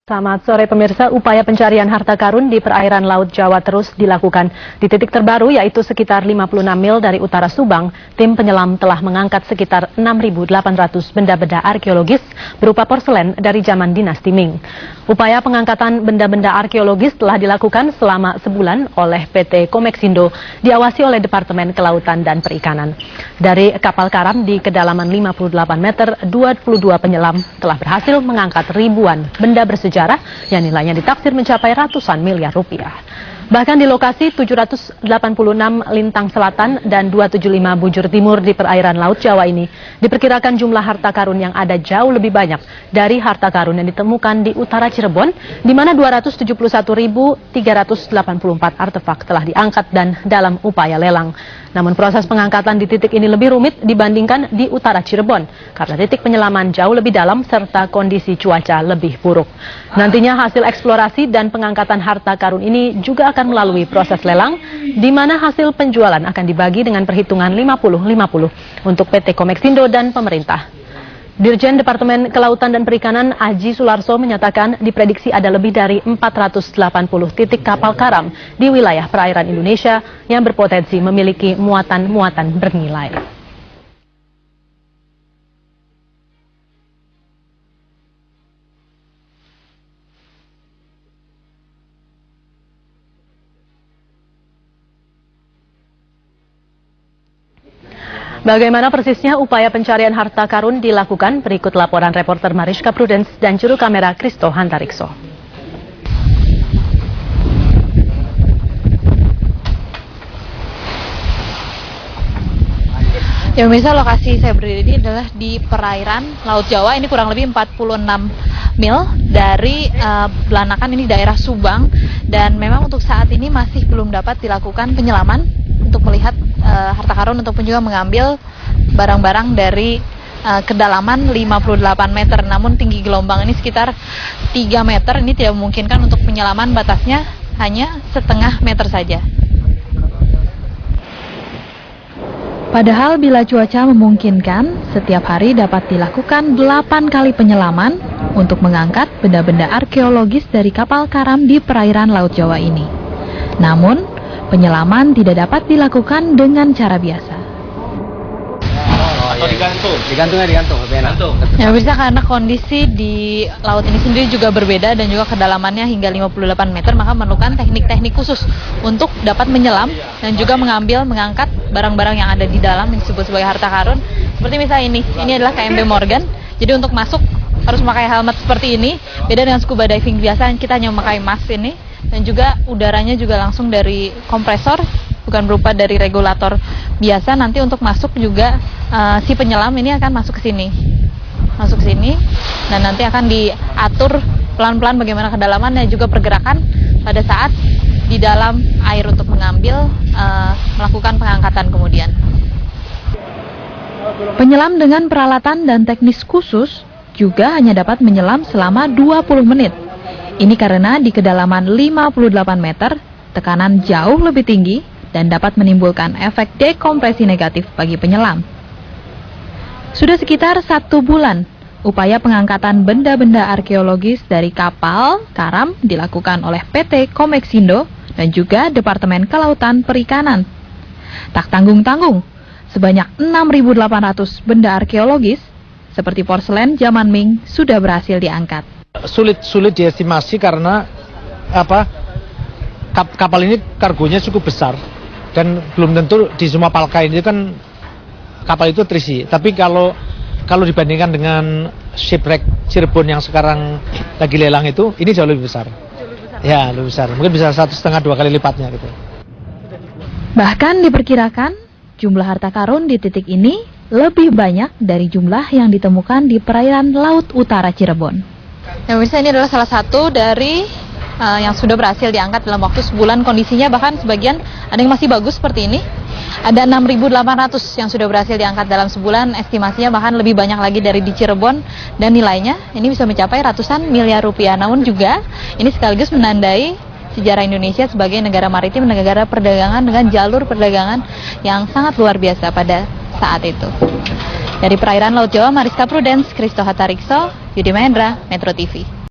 Selamat sore pemirsa, upaya pencarian harta karun di perairan Laut Jawa terus dilakukan. Di titik terbaru yaitu sekitar 56 mil dari utara Subang, tim penyelam telah mengangkat sekitar 6.800 benda-benda arkeologis berupa porselen dari zaman dinasti Ming. Upaya pengangkatan benda-benda arkeologis telah dilakukan selama sebulan oleh PT Komeksindo, diawasi oleh Departemen Kelautan dan Perikanan. Dari kapal karam di kedalaman 58 meter, 22 penyelam telah berhasil mengangkat ribuan benda bersejarah yang nilainya ditaksir mencapai ratusan miliar rupiah. Bahkan di lokasi 786 lintang selatan dan 275 bujur timur di perairan Laut Jawa ini, diperkirakan jumlah harta karun yang ada jauh lebih banyak dari harta karun yang ditemukan di utara Cirebon, di mana 271.384 artefak telah diangkat dan dalam upaya lelang. Namun proses pengangkatan di titik ini lebih rumit dibandingkan di utara Cirebon, karena titik penyelaman jauh lebih dalam serta kondisi cuaca lebih buruk. Nantinya hasil eksplorasi dan pengangkatan harta karun ini juga akan melalui proses lelang, di mana hasil penjualan akan dibagi dengan perhitungan 50-50 untuk PT Komeksindo dan pemerintah. Dirjen Departemen Kelautan dan Perikanan Aji Sularso menyatakan diprediksi ada lebih dari 480 titik kapal karam di wilayah perairan Indonesia yang berpotensi memiliki muatan-muatan bernilai. Bagaimana persisnya upaya pencarian harta karun dilakukan? Berikut laporan reporter Mariska Prudence dan juru kamera Kristo Hantarikso. Ya pemirsa, lokasi saya berdiri ini adalah di perairan Laut Jawa. Ini kurang lebih 46 mil dari Belanakan, ini daerah Subang. Dan memang untuk saat ini masih belum dapat dilakukan penyelaman untuk melihat harta karun ataupun juga mengambil barang-barang dari kedalaman 58 meter. Namun tinggi gelombang ini sekitar 3 meter. Ini tidak memungkinkan untuk penyelaman, batasnya hanya setengah meter saja. Padahal bila cuaca memungkinkan, setiap hari dapat dilakukan 8 kali penyelaman untuk mengangkat benda-benda arkeologis dari kapal karam di perairan Laut Jawa ini. Namun, penyelaman tidak dapat dilakukan dengan cara biasa. Atau digantung? Digantung. Ya bisa, karena kondisi di laut ini sendiri juga berbeda dan juga kedalamannya hingga 58 meter, maka memerlukan teknik-teknik khusus untuk dapat menyelam dan juga mengangkat barang-barang yang ada di dalam yang disebut sebagai harta karun. Seperti misalnya ini adalah KMB Morgan. Jadi untuk masuk harus memakai helmet seperti ini, beda dengan scuba diving biasa yang kita hanya memakai mask ini. Dan juga udaranya juga langsung dari kompresor, bukan berupa dari regulator biasa. Nanti untuk masuk juga si penyelam ini akan masuk ke sini, dan nanti akan diatur pelan-pelan bagaimana kedalamannya, juga pergerakan pada saat di dalam air untuk mengambil, melakukan pengangkatan kemudian. Penyelam dengan peralatan dan teknis khusus juga hanya dapat menyelam selama 20 menit. Ini karena di kedalaman 58 meter, tekanan jauh lebih tinggi dan dapat menimbulkan efek dekompresi negatif bagi penyelam. Sudah sekitar 1 bulan, upaya pengangkatan benda-benda arkeologis dari kapal karam dilakukan oleh PT Komeksindo dan juga Departemen Kelautan Perikanan. Tak tanggung-tanggung, sebanyak 6.800 benda arkeologis seperti porselen zaman Ming sudah berhasil diangkat. Sulit diestimasi karena kapal ini kargonya cukup besar dan belum tentu di semua palkai ini kan kapal itu terisi. Tapi kalau dibandingkan dengan shipwreck Cirebon yang sekarang lagi lelang itu, ini jauh lebih besar. Ya, lebih besar. Mungkin bisa 1,5-2 kali lipatnya gitu. Bahkan diperkirakan jumlah harta karun di titik ini lebih banyak dari jumlah yang ditemukan di perairan Laut Utara Cirebon. Ya pemirsa, ini adalah salah satu dari yang sudah berhasil diangkat dalam waktu sebulan. Kondisinya bahkan sebagian ada yang masih bagus seperti ini. Ada 6.800 yang sudah berhasil diangkat dalam sebulan. Estimasinya bahkan lebih banyak lagi dari di Cirebon, dan nilainya ini bisa mencapai ratusan miliar rupiah. Namun juga ini sekaligus menandai sejarah Indonesia sebagai negara maritim, negara perdagangan dengan jalur perdagangan yang sangat luar biasa pada saat itu. Dari perairan Laut Jawa, Mariska Prudence, Kristo Hantarikso, Yudi Mahendra, Metro TV.